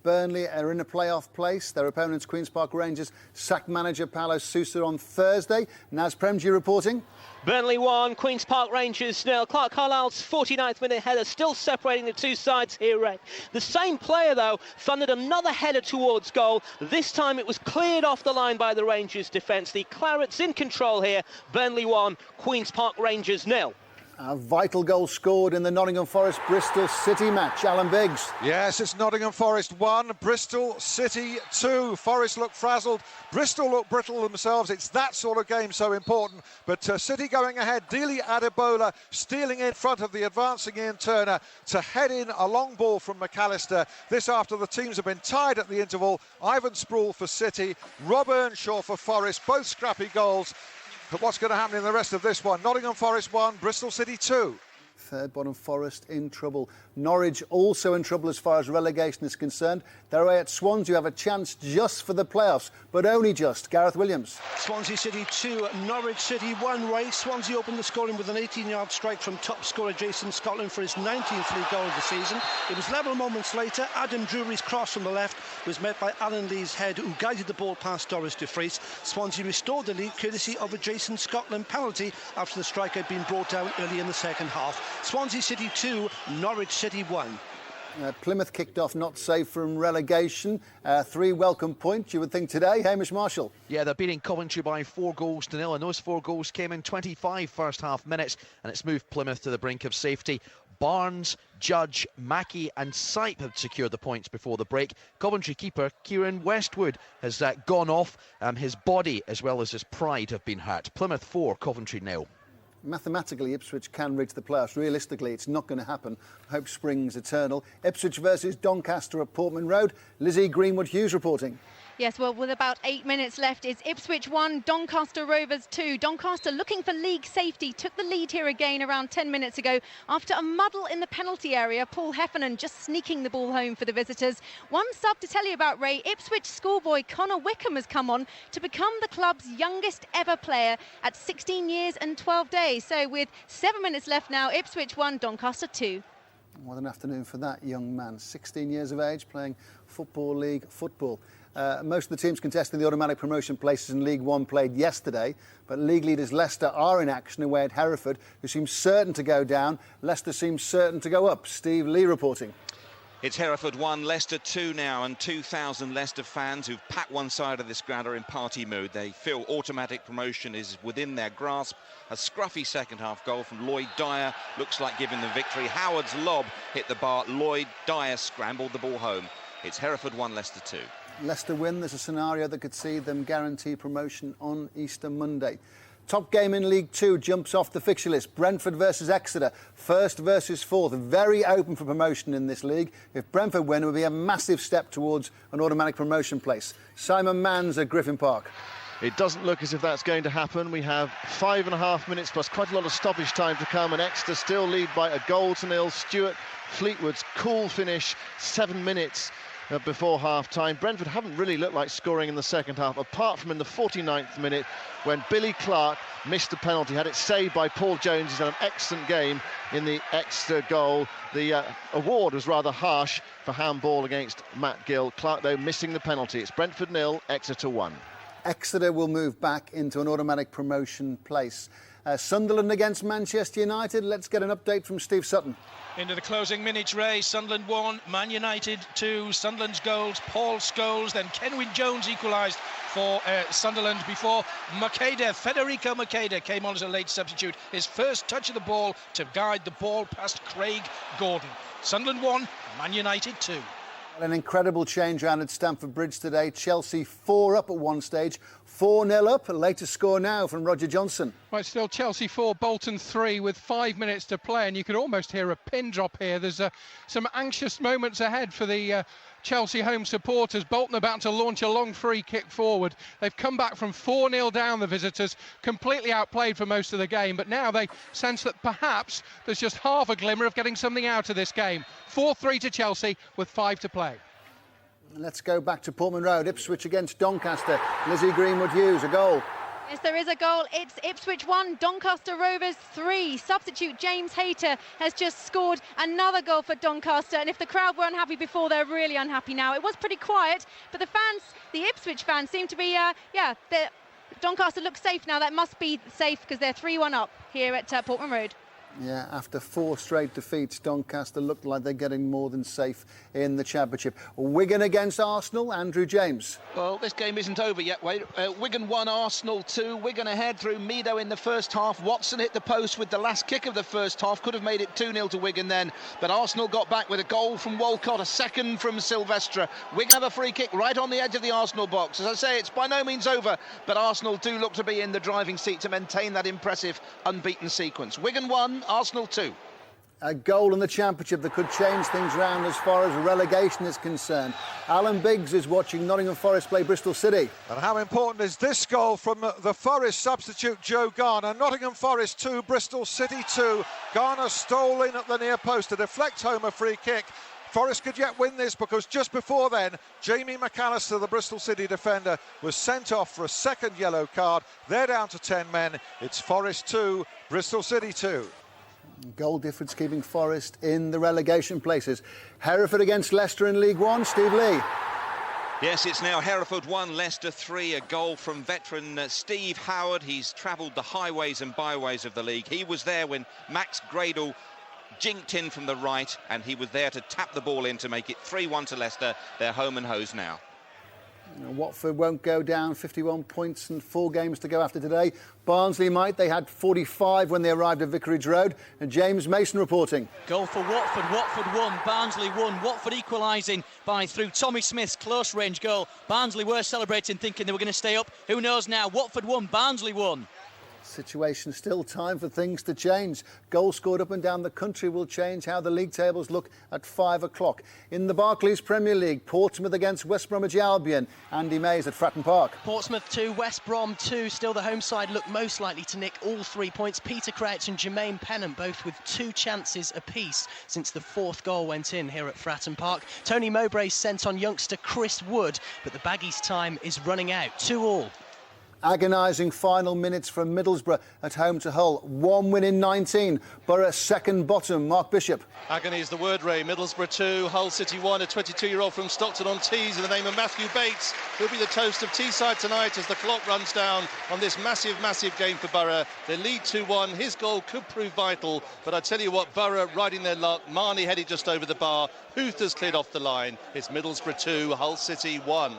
Burnley are in a playoff place. Their opponents, Queen's Park Rangers, sacked manager Paulo Sousa on Thursday. Naz Premji reporting. Burnley 1, Queen's Park Rangers 0. Clark Carlisle's 49th minute header still separating the two sides here, Ray. The same player, though, funded another header towards goal. This time it was cleared off the line by the Rangers defence. The Clarets in control here. Burnley 1, Queen's Park Rangers 0. A vital goal scored in the Nottingham Forest Bristol City match. Alan Biggs. Yes, it's Nottingham Forest 1, Bristol City 2. Forest look frazzled, Bristol look brittle themselves. It's that sort of game so important. But City going ahead. Dele Adebola stealing in front of the advancing Ian Turner to head in a long ball from McAllister. This after the teams have been tied at the interval. Ivan Sproul for City, Rob Earnshaw for Forest. Both scrappy goals. But what's going to happen in the rest of this one? Nottingham Forest 1, Bristol City 2. Third bottom Forest in trouble. Norwich also in trouble as far as relegation is concerned. They're away at Swansea, who have a chance just for the playoffs, but only just. Gareth Williams. Swansea City 2, Norwich City 1. Ray, Swansea opened the scoring with an 18-yard strike from top scorer Jason Scotland for his 19th league goal of the season. It was level moments later. Adam Drury's cross from the left was met by Alan Lee's head, who guided the ball past Doris de Vries. Swansea restored the lead courtesy of a Jason Scotland penalty after the strike had been brought down early in the second half. Swansea City 2, Norwich City 1. Plymouth kicked off not safe from relegation. 3 welcome points, you would think, today. Hamish Marshall. Yeah, they're beating Coventry by 4-0, and those 4 goals came in 25 first-half minutes, and it's moved Plymouth to the brink of safety. Barnes, Judge, Mackey and Sipe have secured the points before the break. Coventry keeper Kieran Westwood has gone off. His body as well as his pride have been hurt. Plymouth 4, Coventry 0. Mathematically, Ipswich can reach the playoffs. Realistically, it's not going to happen. Hope springs eternal. Ipswich versus Doncaster at Portman Road. Lizzie Greenwood-Hughes reporting. Yes, well, with about 8 minutes left, it's Ipswich 1, Doncaster Rovers 2. Doncaster looking for league safety, took the lead here again around 10 minutes ago after a muddle in the penalty area. Paul Heffernan just sneaking the ball home for the visitors. One sub to tell you about, Ray. Ipswich schoolboy Connor Wickham has come on to become the club's youngest ever player at 16 years and 12 days. So with 7 minutes left now, Ipswich 1, Doncaster 2. What an afternoon for that young man. 16 years of age, playing Football League football. Most of the teams contesting the automatic promotion places in League One played yesterday, but league leaders Leicester are in action away at Hereford, who seems certain to go down. Leicester seems certain to go up. Steve Lee reporting. It's Hereford 1, Leicester 2 now, and 2,000 Leicester fans who've packed one side of this ground are in party mood. They feel automatic promotion is within their grasp. A scruffy second-half goal from Lloyd Dyer looks like giving them victory. Howard's lob hit the bar. Lloyd Dyer scrambled the ball home. It's Hereford 1, Leicester 2. Leicester win, there's a scenario that could see them guarantee promotion on Easter Monday. Top game in League 2 jumps off the fixture list. Brentford versus Exeter, first versus fourth. Very open for promotion in this league. If Brentford win, it would be a massive step towards an automatic promotion place. Simon Manns at Griffin Park. It doesn't look as if that's going to happen. We have 5.5 minutes plus quite a lot of stoppage time to come, and Exeter still lead by 1-0. Stuart Fleetwood's cool finish, 7 minutes before half-time. Brentford haven't really looked like scoring in the second half, apart from in the 49th minute when Billy Clark missed the penalty, had it saved by Paul Jones. He's had an excellent game in the Exeter goal. The award was rather harsh for handball against Matt Gill. Clark, though, missing the penalty. It's Brentford 0, Exeter 1. Exeter will move back into an automatic promotion place. Sunderland against Manchester United. Let's get an update from Steve Sutton. Into the closing minutes, Ray. Sunderland 1, Man United 2. Sunderland's goals, Paul Scholes, then Kenwyne Jones equalised for Sunderland before Federico Makeda came on as a late substitute. His first touch of the ball to guide the ball past Craig Gordon. Sunderland 1, Man United 2. An incredible change round at Stamford Bridge today. Chelsea 4 up at one stage, 4-0 up. A later score now from Roger Johnson. Well, it's still Chelsea 4, Bolton 3 with 5 minutes to play, and you can almost hear a pin drop here. There's some anxious moments ahead for the Chelsea home supporters. Bolton about to launch a long free kick forward. They've come back from 4-0 down, the visitors, completely outplayed for most of the game, but now they sense that perhaps there's just half a glimmer of getting something out of this game. 4-3 to Chelsea with 5 to play. Let's go back to Portman Road. Ipswich against Doncaster. Lizzie Greenwood-Hughes, a goal. Yes, there is a goal. It's Ipswich 1, Doncaster Rovers 3. Substitute James Hayter has just scored another goal for Doncaster, and if the crowd were unhappy before, they're really unhappy now. It was pretty quiet, but the fans, the Ipswich fans, seem to be, Doncaster looks safe now. That must be safe because they're 3-1 up here at Portman Road. Yeah, after 4 straight defeats, Doncaster looked like they're getting more than safe in the Championship. Wigan against Arsenal, Andrew James. Well, this game isn't over yet, Wade. Wigan 1, Arsenal 2. Wigan ahead through Meadow in the first half. Watson hit the post with the last kick of the first half. Could have made it 2-0 to Wigan then. But Arsenal got back with a goal from Walcott, a second from Silvestre. Wigan have a free kick right on the edge of the Arsenal box. As I say, it's by no means over, but Arsenal do look to be in the driving seat to maintain that impressive unbeaten sequence. Wigan 1, Arsenal 2. A goal in the Championship that could change things round as far as relegation is concerned. Alan Biggs is watching Nottingham Forest play Bristol City. And how important is this goal from the Forest substitute Joe Garner? Nottingham Forest 2, Bristol City 2. Garner stole in at the near post to deflect home a free kick. Forest could yet win this because just before then, Jamie McAllister, the Bristol City defender, was sent off for a second yellow card. They're down to 10 men. It's Forest 2, Bristol City 2. Goal difference keeping Forest in the relegation places. Hereford against Leicester in League One. Steve Lee. Yes, it's now Hereford 1, Leicester 3, a goal from veteran Steve Howard. He's travelled the highways and byways of the league. He was there when Max Gradle jinked in from the right, and he was there to tap the ball in to make it 3-1 to Leicester. They're home and hosed now. Watford won't go down, 51 points and 4 games to go after today. Barnsley might. They had 45 when they arrived at Vicarage Road. And James Mason reporting. Goal for Watford. Watford won. Barnsley won. Watford equalising through Tommy Smith's close range goal. Barnsley were celebrating, thinking they were going to stay up. Who knows now? Watford won. Barnsley won. Situation still time for things to change. Goals scored up and down the country will change how the league tables look at 5 o'clock. In the Barclays Premier League, Portsmouth against West Bromwich Albion. Andy Mays at Fratton Park. Portsmouth 2, West Brom 2. Still the home side look most likely to nick all 3 points. Peter Crouch and Jermaine Pennant both with 2 chances apiece since the 4th goal went in here at Fratton Park. Tony Mowbray sent on youngster Chris Wood, but the Baggies' time is running out. 2-2. Agonising final minutes from Middlesbrough at home to Hull. 1 win in 19. Borough second bottom. Mark Bishop. Agony is the word, Ray. Middlesbrough 2, Hull City 1. A 22-year-old from Stockton-on-Tees in the name of Matthew Bates. He'll be the toast of Teesside tonight as the clock runs down on this massive, massive game for Borough. They lead 2-1. His goal could prove vital, but I tell you what, Borough riding their luck. Marnie headed just over the bar. Huth has cleared off the line. It's Middlesbrough 2, Hull City 1.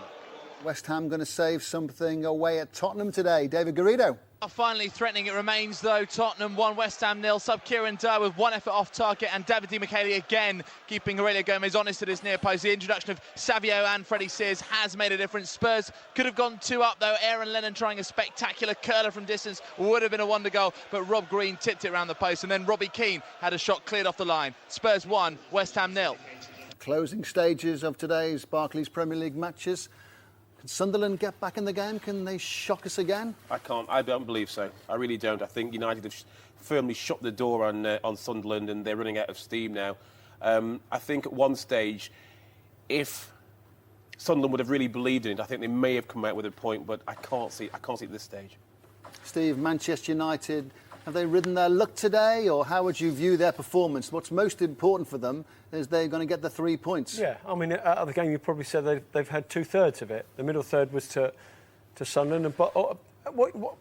West Ham going to save something away at Tottenham today. David Garrido. Finally threatening it remains, though. Tottenham 1, West Ham 0. Sub Kieran Dyer with 1 effort off target, and David Di Michele again keeping Aurelio Gomez honest at his near post. The introduction of Savio and Freddie Sears has made a difference. Spurs could have gone 2 up, though. Aaron Lennon trying a spectacular curler from distance would have been a wonder goal, but Rob Green tipped it around the post, and then Robbie Keane had a shot cleared off the line. Spurs 1, West Ham 0. Closing stages of today's Barclays Premier League matches. Can Sunderland get back in the game? Can they shock us again? I don't believe so. I really don't. I think United have firmly shut the door on Sunderland, and they're running out of steam now. I think at one stage, if Sunderland would have really believed in it, I think they may have come out with a point, but I can't see it at this stage. Steve, Manchester United, have they ridden their luck today, or how would you view their performance? What's most important for them is they're going to get the 3 points. Yeah, I mean, out of the game, you probably said they've had 2/3 of it. The middle third was to Sunderland, but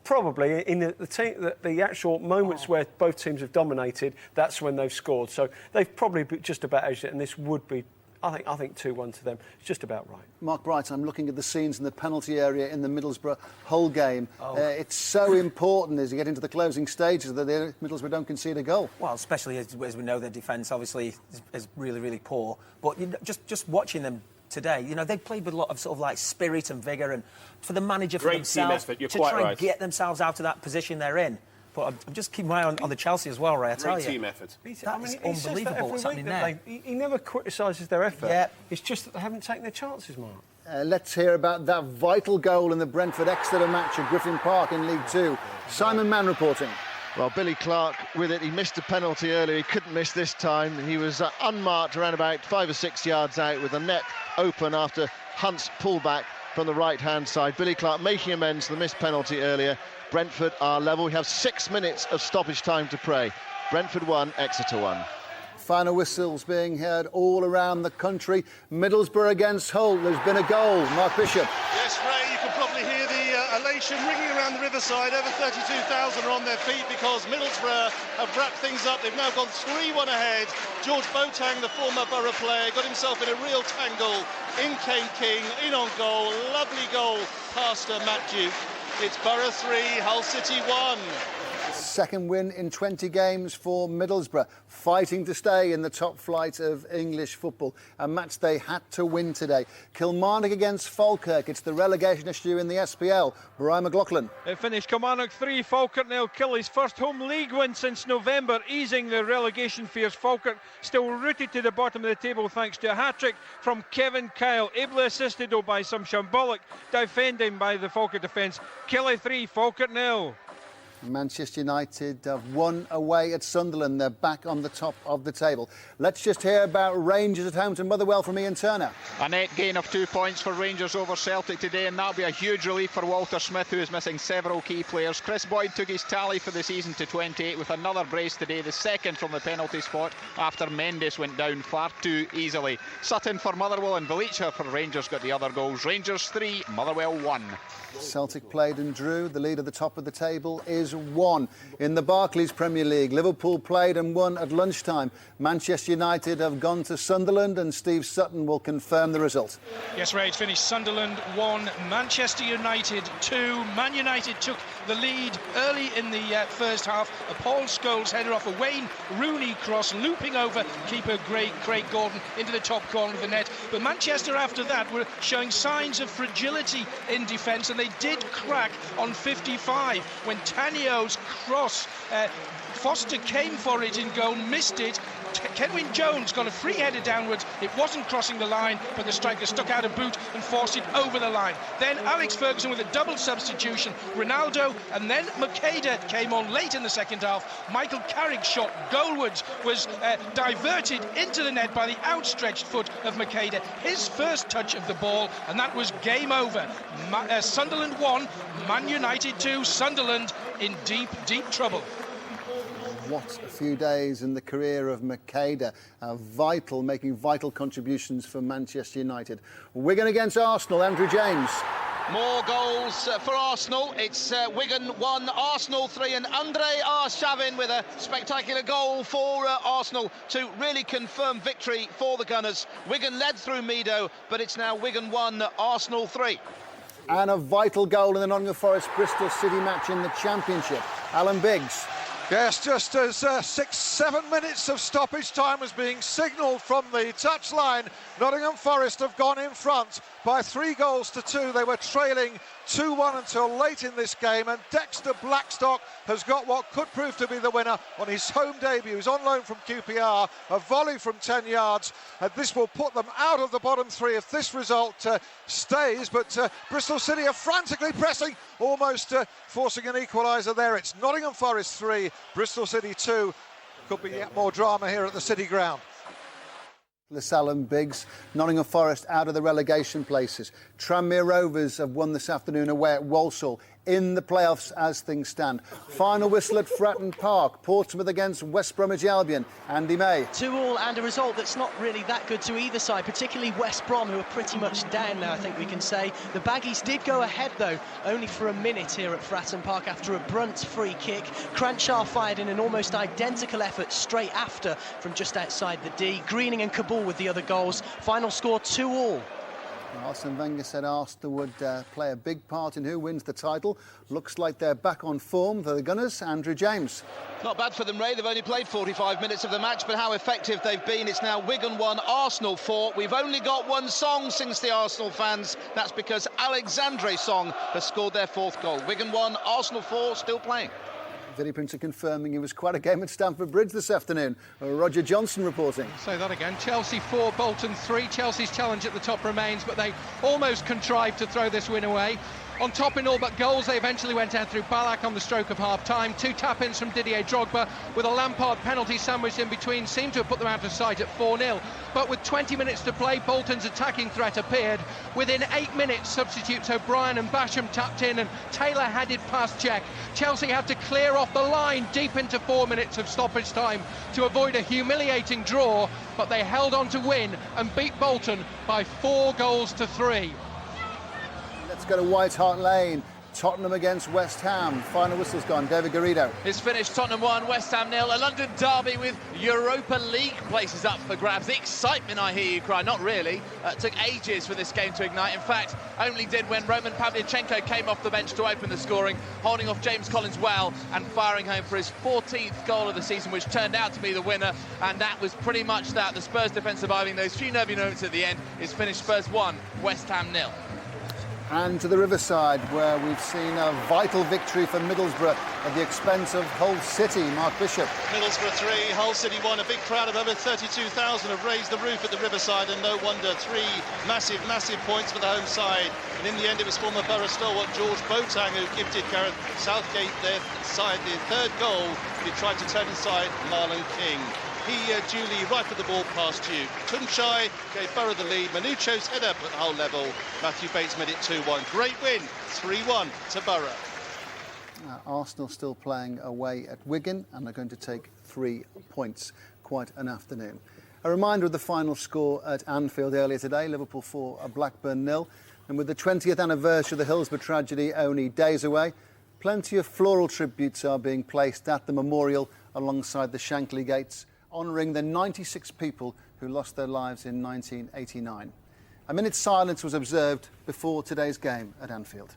probably in the team, the actual moments where both teams have dominated, that's when they've scored. So they've probably just about edged it, and this would be, I think 2-1 to them. It's just about right. Mark Bright, I'm looking at the scenes in the penalty area in the Middlesbrough-Hull game. It's so important as you get into the closing stages that Middlesbrough don't concede a goal. Well, especially as we know their defence obviously is really, really poor. But just watching them today, they've played with a lot of sort of like spirit and vigour, and for the manager for themselves to try and get themselves out of that position they're in. But I'm just keeping my eye on the Chelsea as well, Ray, I tell you. Great team effort. That's unbelievable what's happening there. He never criticises their effort. Yeah. It's just that they haven't taken their chances, Mark. Let's hear about that vital goal in the Brentford-Exeter match at Griffin Park in League 2. Simon Mann reporting. Well, Billy Clark with it. He missed a penalty earlier. He couldn't miss this time. He was unmarked around about 5 or 6 yards out with the net open after Hunt's pullback from the right-hand side. Billy Clark making amends for the missed penalty earlier. Brentford are level. We have 6 minutes of stoppage time to play. Brentford 1, Exeter 1. Final whistles being heard all around the country. Middlesbrough against Hull. There's been a goal. Mark Bishop. Yes, Ray, you can probably hear the elation ringing around the riverside. Over 32,000 are on their feet because Middlesbrough have wrapped things up. They've now gone 3-1 ahead. George Boateng, the former Borough player, got himself in a real tangle. In came King, in on goal. Lovely goal past Matt Duke. It's Borough 3, Hull City 1. Second win in 20 games for Middlesbrough, fighting to stay in the top flight of English football. A match they had to win today. Kilmarnock against Falkirk. It's the relegation issue in the SPL. Brian McLaughlin. It finished Kilmarnock 3, Falkirk 0. Killy's first home league win since November, easing the relegation fears. Falkirk still rooted to the bottom of the table thanks to a hat-trick from Kevin Kyle, ably assisted though by some shambolic defending by the Falkirk defence. Killy 3, Falkirk 0. Manchester United have won away at Sunderland. They're back on the top of the table. Let's just hear about Rangers at home to Motherwell from Ian Turner. A net gain of 2 points for Rangers over Celtic today, and that'll be a huge relief for Walter Smith, who is missing several key players. Chris Boyd took his tally for the season to 28 with another brace today, the second from the penalty spot after Mendes went down far too easily. Sutton for Motherwell and Velicha for Rangers got the other goals. Rangers 3, Motherwell 1. Celtic played and drew. The lead at the top of the table is 1. In the Barclays Premier League, Liverpool played and won at lunchtime. Manchester United have gone to Sunderland, and Steve Sutton will confirm the result. Yes, Ray, it's finished Sunderland 1, Manchester United 2. Man United took the lead early in the first half. A Paul Scholes header off a Wayne Rooney cross, looping over keeper Craig Gordon into the top corner of the net. But Manchester after that were showing signs of fragility in defence, and they did crack on 55 when Tanio's cross, Foster came for it in goal, missed it. Kenwyn Jones got a free header downwards. It wasn't crossing the line, but the striker stuck out a boot and forced it over the line. Then Alex Ferguson with a double substitution. Ronaldo and then Makeda came on late in the second half. Michael Carrick's shot goalwards was diverted into the net by the outstretched foot of Makeda. His first touch of the ball, and that was game over. Sunderland 1, Man United 2. Sunderland in deep, deep trouble. What a few days in the career of Makeda, making vital contributions for Manchester United. Wigan against Arsenal, Andrew James. More goals for Arsenal. It's Wigan 1, Arsenal 3, and Andrei Arshavin with a spectacular goal for Arsenal to really confirm victory for the Gunners. Wigan led through Meadow, but it's now Wigan 1, Arsenal 3. And a vital goal in the Nottingham Forest-Bristol City match in the Championship. Alan Biggs. Yes, just as 6-7 minutes of stoppage time was being signalled from the touchline, Nottingham Forest have gone in front by 3-2. They were trailing 2-1 until late in this game, and Dexter Blackstock has got what could prove to be the winner on his home debut. He's on loan from QPR, a volley from 10 yards, and this will put them out of the bottom 3 if this result stays. But Bristol City are frantically pressing, almost forcing an equaliser there. It's Nottingham Forest 3, Bristol City 2. Could be yet more drama here at the City Ground. Alan Biggs, Nottingham Forest out of the relegation places. Tranmere Rovers have won this afternoon away at Walsall in the playoffs as things stand. Final whistle at Fratton Park. Portsmouth against West Bromwich Albion. Andy May. 2-2 and a result that's not really that good to either side, particularly West Brom, who are pretty much down now, I think we can say. The Baggies did go ahead, though, only for a minute here at Fratton Park after a Brunt free kick. Cranshaw fired in an almost identical effort straight after from just outside the D. Greening and Kabul with the other goals. Final score 2-2. Arsene Wenger said Arsenal would play a big part in who wins the title. Looks like they're back on form for the Gunners. Andrew James. Not bad for them, Ray. They've only played 45 minutes of the match, but how effective they've been. It's now Wigan 1, Arsenal 4. We've only got one song since the Arsenal fans. That's because Alexandre Song has scored their 4th goal. Wigan 1, Arsenal 4, still playing. Vinnie Printer confirming it was quite a game at Stamford Bridge this afternoon. Roger Johnson reporting. Say that again. Chelsea 4, Bolton 3. Chelsea's challenge at the top remains, but they almost contrived to throw this win away. On top in all but goals, they eventually went out through Ballack on the stroke of half-time. 2 tap-ins from Didier Drogba with a Lampard penalty sandwiched in between seemed to have put them out of sight at 4-0. But with 20 minutes to play, Bolton's attacking threat appeared. Within 8 minutes, substitutes O'Brien and Basham tapped in and Taylor headed past Cech. Chelsea had to clear off the line deep into 4 minutes of stoppage time to avoid a humiliating draw, but they held on to win and beat Bolton by 4-3. Let's go to White Hart Lane. Tottenham against West Ham. Final whistle's gone. David Garrido. It's finished. Tottenham 1, West Ham 0. A London derby with Europa League places up for grabs. The excitement, I hear you cry. Not really. Took ages for this game to ignite. In fact, only did when Roman Pavlyuchenko came off the bench to open the scoring, holding off James Collins well and firing home for his 14th goal of the season, which turned out to be the winner. And that was pretty much that. The Spurs defence surviving those few nervy moments at the end. Is finished Spurs 1, West Ham 0. And to the Riverside, where we've seen a vital victory for Middlesbrough at the expense of Hull City. Mark Bishop. Middlesbrough 3, Hull City 1. A big crowd of over 32,000 have raised the roof at the Riverside, and no wonder. 3 massive, massive points for the home side. And in the end, it was former Borough stalwart George Boateng who gifted Gareth Southgate their side the third goal. He tried to turn inside Marlon King. He duly rifled the ball past you. Tunchai gave Borough the lead. Manucho's header at Hull level. Matthew Bates made it 2-1. Great win, 3-1 to Borough. Arsenal still playing away at Wigan, and they're going to take 3 points. Quite an afternoon. A reminder of the final score at Anfield earlier today. Liverpool 4, Blackburn 0. And with the 20th anniversary of the Hillsborough tragedy only days away, plenty of floral tributes are being placed at the memorial alongside the Shankly gates, honouring the 96 people who lost their lives in 1989. A minute's silence was observed before today's game at Anfield.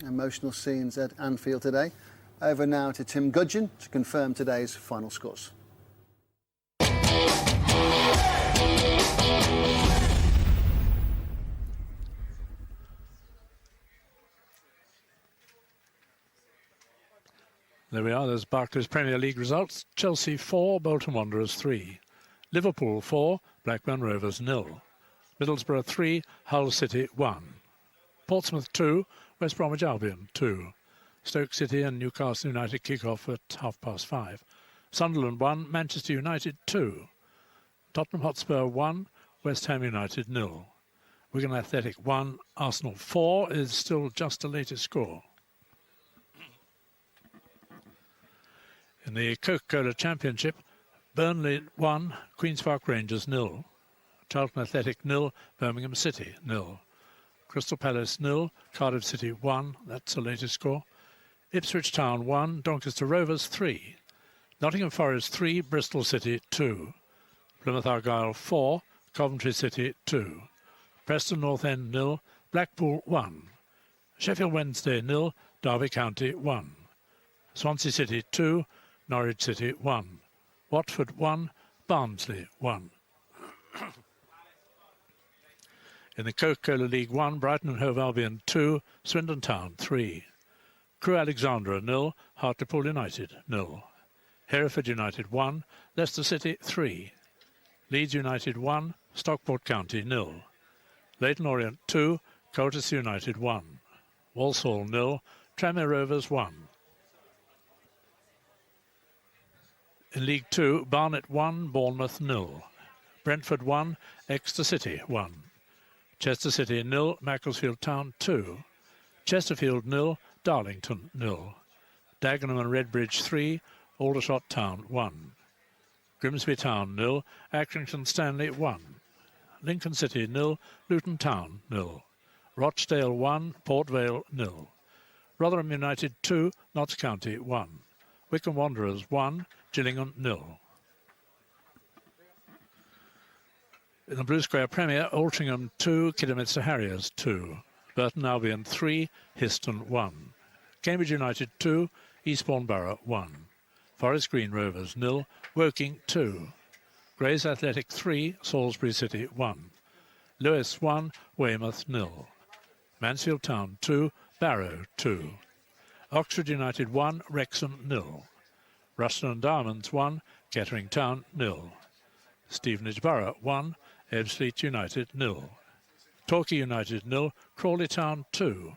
Emotional scenes at Anfield today. Over now to Tim Gudgeon to confirm today's final scores. There we are, there's Barclays Premier League results. Chelsea 4, Bolton Wanderers 3. Liverpool 4, Blackburn Rovers 0. Middlesbrough 3, Hull City 1. Portsmouth 2, West Bromwich Albion 2. Stoke City and Newcastle United kick off at 5:30. Sunderland 1, Manchester United 2. Tottenham Hotspur 1, West Ham United 0. Wigan Athletic 1, Arsenal 4 is still just the latest score. In the Coca-Cola Championship, Burnley 1, Queen's Park Rangers 0. Charlton Athletic 0, Birmingham City 0. Crystal Palace 0, Cardiff City 1, that's the latest score. Ipswich Town 1, Doncaster Rovers 3. Nottingham Forest 3, Bristol City 2. Plymouth Argyle 4, Coventry City 2. Preston North End 0, Blackpool 1. Sheffield Wednesday 0, Derby County 1. Swansea City 2, Norwich City 1. Watford 1, Barnsley 1. In the Coca-Cola League 1, Brighton and Hove Albion 2, Swindon Town 3. Crewe Alexandra 0, Hartlepool United 0. Hereford United 1, Leicester City 3. Leeds United 1, Stockport County 0. Leyton Orient 2, Colchester United 1. Walsall 0, Tranmere Rovers 1. In League 2, Barnet 1, Bournemouth 0. Brentford 1, Exeter City 1. Chester City 0, Macclesfield Town 2. Chesterfield 0, Darlington 0. Dagenham and Redbridge 3, Aldershot Town 1. Grimsby Town 0, Accrington Stanley 1. Lincoln City 0, Luton Town 0. Rochdale 1, Port Vale 0. Rotherham United 2, Notts County 1. Wycombe Wanderers 1, Gillingham 0. In the Blue Square Premier, Altrincham 2, Kidderminster Harriers 2. Burton Albion 3, Histon 1. Cambridge United 2, Eastbourne Borough 1. Forest Green Rovers 0, Woking 2. Grays Athletic 3, Salisbury City 1. Lewis 1, Weymouth 0. Mansfield Town 2, Barrow 2. Oxford United 1, Wrexham 0. Ruston and Diamonds 1, Kettering Town 0. Stevenage Borough 1, Ebbsfleet United 0. Torquay United 0, Crawley Town 2.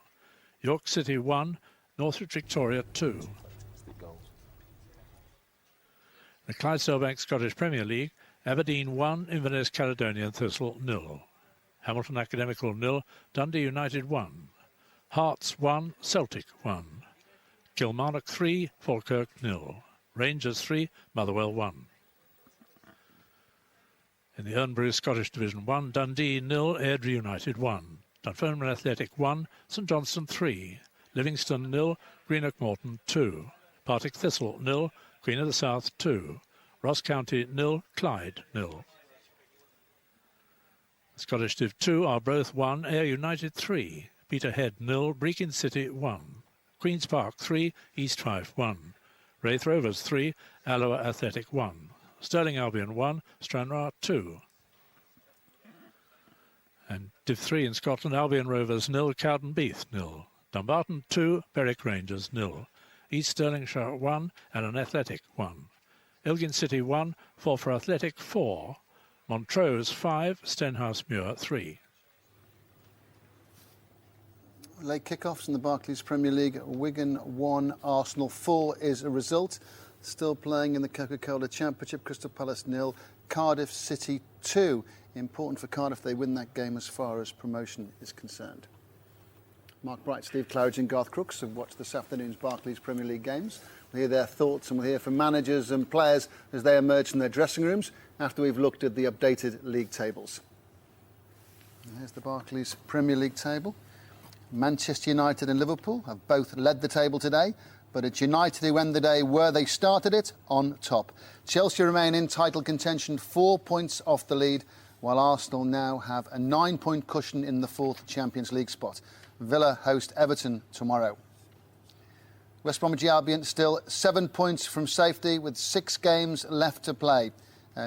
York City 1, Northwich Victoria 2. The Clydesdale Scottish Premier League, Aberdeen 1, Inverness Caledonian Thistle 0. Hamilton Academical 0, Dundee United 1. Hearts 1, Celtic 1. Kilmarnock 3, Falkirk 0. Rangers 3, Motherwell 1. In the Ernbrew Scottish Division 1, Dundee 0, Airdrie United 1. Dunfermline Athletic 1, St Johnstone 3. Livingston 0, Greenock Morton 2. Partick Thistle 0, Queen of the South 2. Ross County 0, Clyde 0. Scottish Div 2, Arbroath 1, Ayr United 3. Peterhead 0, Brechin City 1. Queen's Park 3, East Fife 1. Wraith Rovers 3, Alloa Athletic 1. Stirling Albion 1, Stranraer 2. And Div 3 in Scotland, Albion Rovers 0, Cowdenbeath 0. Dumbarton 2, Berwick Rangers 0. East Stirlingshire 1, and Athletic 1. Elgin City 1, Forfar Athletic 4. Montrose 5, Stenhousemuir 3. Late kickoffs in the Barclays Premier League. Wigan 1, Arsenal 4 is a result. Still playing in the Coca-Cola Championship, Crystal Palace 0, Cardiff City 2. Important for Cardiff they win that game as far as promotion is concerned. Mark Bright, Steve Claridge and Garth Crooks have watched this afternoon's Barclays Premier League games. We'll hear their thoughts and we'll hear from managers and players as they emerge from their dressing rooms after we've looked at the updated league tables. And here's the Barclays Premier League table. Manchester United and Liverpool have both led the table today, but it's United who end the day where they started it, on top. Chelsea remain in title contention, 4 points off the lead, while Arsenal now have a 9-point cushion in the 4th Champions League spot. Villa host Everton tomorrow. West Bromwich Albion still 7 points from safety with 6 games left to play.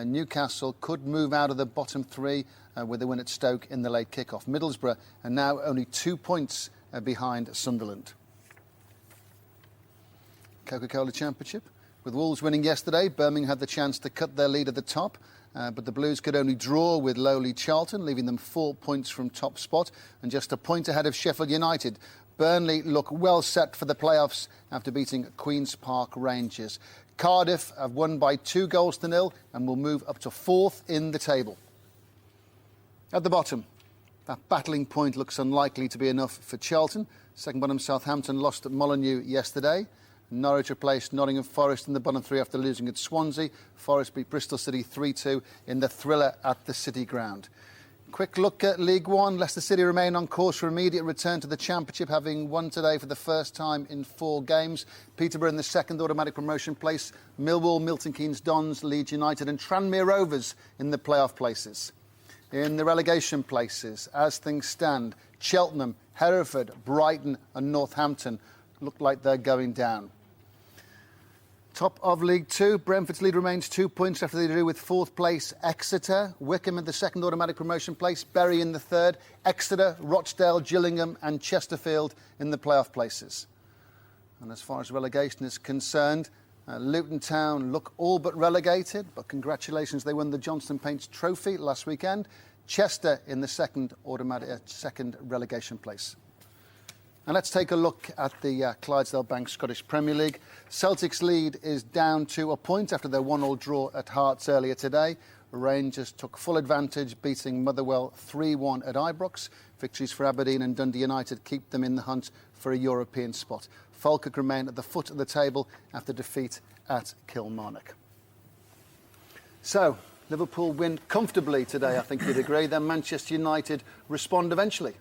Newcastle could move out of the bottom 3 with a win at Stoke in the late kick-off. Middlesbrough are now only 2 points behind Sunderland. Coca-Cola Championship. With Wolves winning yesterday, Birmingham had the chance to cut their lead at the top, but the Blues could only draw with lowly Charlton, leaving them 4 points from top spot and just a point ahead of Sheffield United. Burnley look well set for the playoffs after beating Queen's Park Rangers. Cardiff have won by 2-0 and will move up to 4th in the table. At the bottom, that battling point looks unlikely to be enough for Charlton. Second bottom Southampton lost at Molineux yesterday. Norwich replaced Nottingham Forest in the bottom 3 after losing at Swansea. Forest beat Bristol City 3-2 in the thriller at the City Ground. Quick look at League One. Leicester City remain on course for immediate return to the Championship, having won today for the first time in 4 games. Peterborough in the second automatic promotion place. Millwall, Milton Keynes Dons, Leeds United and Tranmere Rovers in the playoff places. In the relegation places, as things stand, Cheltenham, Hereford, Brighton and Northampton look like they're going down. Top of League Two, Brentford's lead remains 2 points after they drew with 4th place Exeter, Wickham in the second automatic promotion place, Bury in the third, Exeter, Rochdale, Gillingham and Chesterfield in the playoff places. And as far as relegation is concerned, Luton Town look all but relegated, but congratulations, they won the Johnston Paints Trophy last weekend. Chester in the second relegation place. And let's take a look at the Clydesdale Bank Scottish Premier League. Celtic's lead is down to a point after their 1-1 draw at Hearts earlier today. Rangers took full advantage, beating Motherwell 3-1 at Ibrox. Victories for Aberdeen and Dundee United keep them in the hunt for a European spot. Falkirk remain at the foot of the table after defeat at Kilmarnock. So, Liverpool win comfortably today, I think you'd agree. Then Manchester United respond eventually.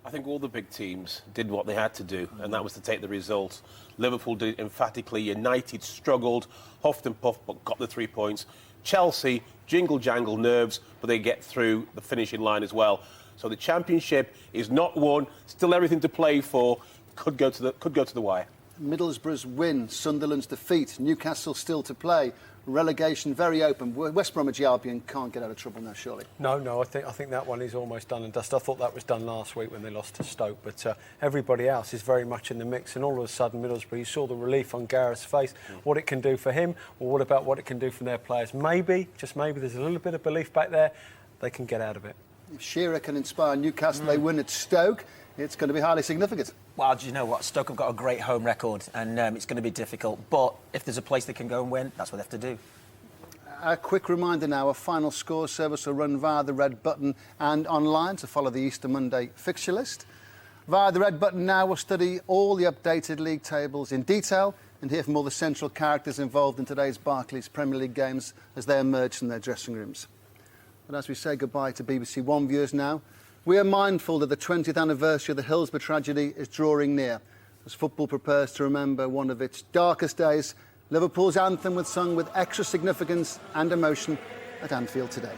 I think all the big teams did what they had to do, and that was to take the result. Liverpool did it emphatically. United struggled, huffed and puffed, but got the 3 points. Chelsea, jingle-jangle nerves, but they get through the finishing line as well. So the Championship is not won, still everything to play for, could go to the wire. Middlesbrough's win, Sunderland's defeat, Newcastle still to play. Relegation very open. West Bromwich Albion can't get out of trouble now, surely. No, I think that one is almost done and dusted. I thought that was done last week when they lost to Stoke, but everybody else is very much in the mix. And all of a sudden, Middlesbrough, you saw the relief on Gareth's face. What it can do for him, or what about what it can do for their players? Maybe, just maybe, there's a little bit of belief back there. They can get out of it. If Shearer can inspire Newcastle, they win at Stoke. It's going to be highly significant. Well, do you know what? Stoke have got a great home record, and it's going to be difficult. But if there's a place they can go and win, that's what they have to do. A quick reminder now, a final score service will run via the red button and online to follow the Easter Monday fixture list. Via the red button now, we'll study all the updated league tables in detail and hear from all the central characters involved in today's Barclays Premier League games as they emerge from their dressing rooms. But as we say goodbye to BBC One viewers now, we are mindful that the 20th anniversary of the Hillsborough tragedy is drawing near. As football prepares to remember one of its darkest days, Liverpool's anthem was sung with extra significance and emotion at Anfield today.